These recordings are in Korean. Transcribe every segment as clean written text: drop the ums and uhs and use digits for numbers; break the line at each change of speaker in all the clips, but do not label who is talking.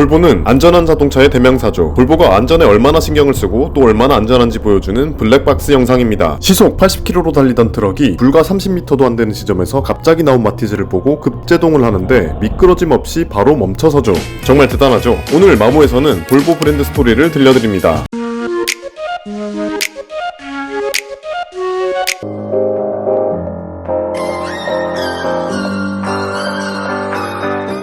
볼보는 안전한 자동차의 대명사죠. 볼보가 안전에 얼마나 신경을 쓰고 또 얼마나 안전한지 보여주는 블랙박스 영상입니다. 시속 80km로 달리던 트럭이 불과 30m도 안 되는 지점에서 갑자기 나온 마티즈를 보고 급제동을 하는데 미끄러짐 없이 바로 멈춰서죠. 정말 대단하죠. 오늘 마모에서는 볼보 브랜드 스토리를 들려드립니다.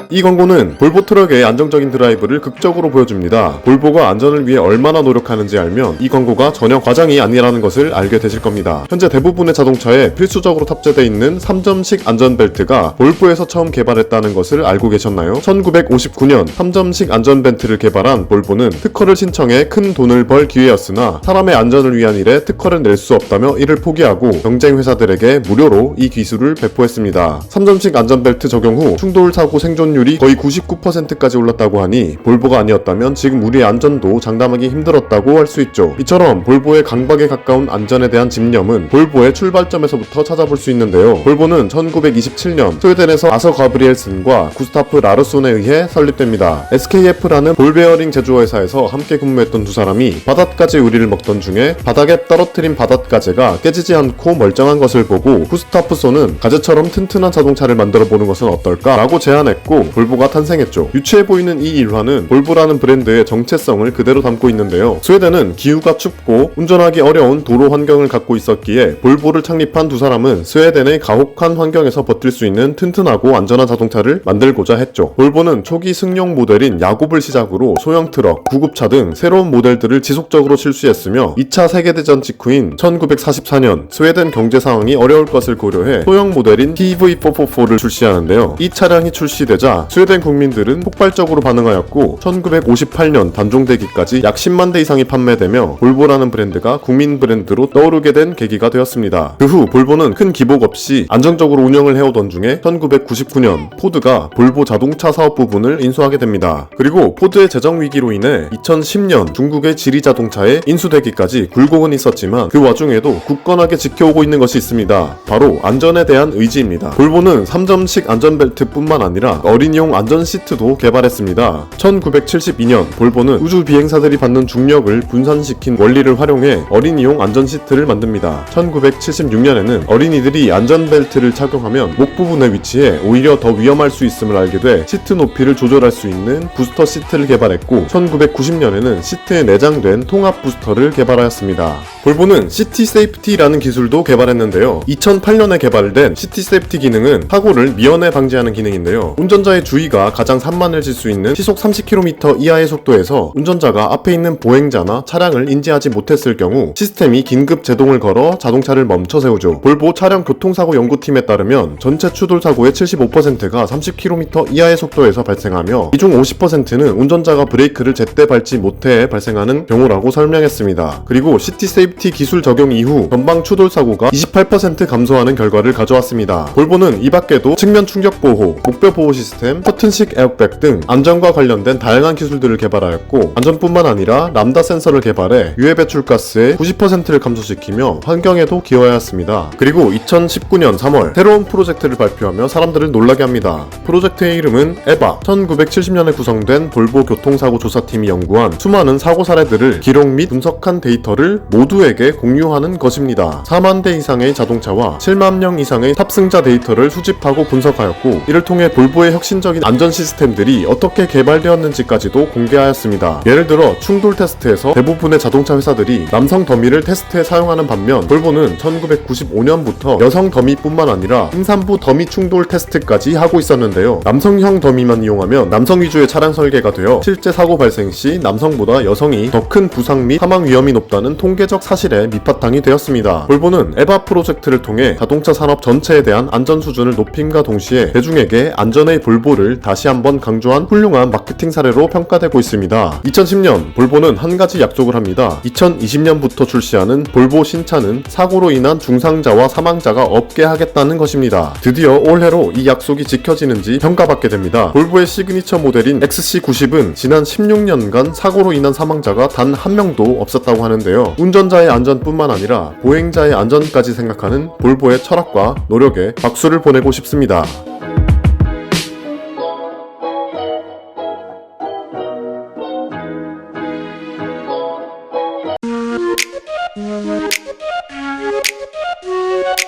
이 광고는 볼보 트럭의 안정적인 드라이브를 극적으로 보여줍니다. 볼보가 안전을 위해 얼마나 노력하는지 알면 이 광고가 전혀 과장이 아니라는 것을 알게 되실 겁니다. 현재 대부분의 자동차에 필수적으로 탑재되어 있는 3점식 안전벨트가 볼보에서 처음 개발했다는 것을 알고 계셨나요? 1959년 3점식 안전벨트를 개발한 볼보는 특허를 신청해 큰 돈을 벌 기회였으나 사람의 안전을 위한 일에 특허를 낼 수 없다며 이를 포기하고 경쟁 회사들에게 무료로 이 기술을 배포했습니다. 3점식 안전벨트 적용 후 충돌 사고 생존율 거의 99%까지 올랐다고 하니 볼보가 아니었다면 지금 우리의 안전도 장담하기 힘들었다고 할 수 있죠. 이처럼 볼보의 강박에 가까운 안전에 대한 집념은 볼보의 출발점에서부터 찾아볼 수 있는데요. 볼보는 1927년 스웨덴에서 아서 가브리엘슨과 구스타프 라르손에 의해 설립됩니다. SKF라는 볼베어링 제조회사에서 함께 근무했던 두 사람이 바닷가재 요리를 먹던 중에 바닥에 떨어뜨린 바닷가재가 깨지지 않고 멀쩡한 것을 보고 구스타프손은 가재처럼 튼튼한 자동차를 만들어 보는 것은 어떨까 라고 제안했고 볼보가 탄생했죠. 유치해 보이는 이 일화는 볼보라는 브랜드의 정체성을 그대로 담고 있는데요. 스웨덴은 기후가 춥고 운전하기 어려운 도로 환경을 갖고 있었기에 볼보를 창립한 두 사람은 스웨덴의 가혹한 환경에서 버틸 수 있는 튼튼하고 안전한 자동차를 만들고자 했죠. 볼보는 초기 승용 모델인 야곱을 시작으로 소형 트럭, 구급차 등 새로운 모델들을 지속적으로 출시했으며 2차 세계대전 직후인 1944년 스웨덴 경제 상황이 어려울 것을 고려해 소형 모델인 PV444를 출시하는데요. 이 차량이 출시되자 스웨덴 국민들은 폭발적으로 반응하였고 1958년 단종되기까지 약 10만 대 이상이 판매되며 볼보라는 브랜드가 국민 브랜드로 떠오르게 된 계기가 되었습니다. 그 후 볼보는 큰 기복 없이 안정적으로 운영을 해오던 중에 1999년 포드가 볼보 자동차 사업 부분을 인수하게 됩니다. 그리고 포드의 재정 위기로 인해 2010년 중국의 지리 자동차에 인수되기까지 굴곡은 있었지만 그 와중에도 굳건하게 지켜오고 있는 것이 있습니다. 바로 안전에 대한 의지입니다. 볼보는 3점식 안전벨트뿐만 아니라 어린이용 안전 시트도 개발했습니다. 1972년 볼보는 우주 비행사들이 받는 중력을 분산시킨 원리를 활용해 어린이용 안전 시트를 만듭니다. 1976년에는 어린이들이 안전벨트를 착용하면 목 부분에 위치해 오히려 더 위험할 수 있음을 알게 돼 시트 높이를 조절할 수 있는 부스터 시트를 개발했고 1990년에는 시트에 내장된 통합 부스터를 개발하였습니다. 볼보는 시티 세이프티라는 기술도 개발했는데요. 2008년에 개발된 시티 세이프티 기능은 사고를 미연에 방지하는 기능인데요. 운전자의 주의가 가장 산만해질 수 있는 시속 30km 이하의 속도에서 운전자가 앞에 있는 보행자나 차량을 인지하지 못했을 경우 시스템이 긴급 제동을 걸어 자동차를 멈춰 세우죠. 볼보 차량 교통사고 연구팀에 따르면 전체 추돌 사고의 75%가 30km 이하의 속도에서 발생하며 이 중 50%는 운전자가 브레이크를 제때 밟지 못해 발생하는 경우라고 설명했습니다. 그리고 시티 세이프티 기술 적용 이후 전방 추돌 사고가 28% 감소하는 결과를 가져왔습니다. 볼보는 이 밖에도 측면 충격 보호, 목뼈 보호 시스템, 커튼식 에어백 등 안전과 관련된 다양한 기술들을 개발하였고 안전뿐만 아니라 람다 센서를 개발해 유해 배출가스의 90%를 감소시키며 환경에도 기여하였습니다. 그리고 2019년 3월 새로운 프로젝트를 발표하며 사람들을 놀라게 합니다. 프로젝트의 이름은 에바. 1970년에 구성된 볼보 교통사고 조사팀이 연구한 수많은 사고 사례들을 기록 및 분석한 데이터를 모두에게 공유하는 것입니다. 4만 대 이상의 자동차와 7만 명 이상의 탑승자 데이터를 수집하고 분석하였고 이를 통해 볼보의 혁신적인 안전 시스템들이 어떻게 개발되었는지까지도 공개하였습니다. 예를 들어 충돌 테스트에서 대부분의 자동차 회사들이 남성 더미를 테스트에 사용하는 반면 볼보는 1995년부터 여성 더미뿐만 아니라 임산부 더미 충돌 테스트까지 하고 있었는데요. 남성형 더미만 이용하면 남성 위주의 차량 설계가 되어 실제 사고 발생 시 남성보다 여성이 더 큰 부상 및 사망 위험이 높다는 통계적 사실에 밑바탕이 되었습니다. 볼보는 에바 프로젝트를 통해 자동차 산업 전체에 대한 안전 수준을 높임과 동시에 대중에게 안전의 볼보를 다시 한번 강조한 훌륭한 마케팅 사례로 평가되고 있습니다. 2010년 볼보는 한 가지 약속을 합니다. 2020년부터 출시하는 볼보 신차는 사고로 인한 중상자와 사망자가 없게 하겠다는 것입니다. 드디어 올해로 이 약속이 지켜지는지 평가받게 됩니다. 볼보의 시그니처 모델인 XC90은 지난 16년간 사고로 인한 사망자가 단 한 명도 없었다고 하는데요. 운전자의 안전뿐만 아니라 보행자의 안전까지 생각하는 볼보의 철학과 노력에 박수를 보내고 싶습니다.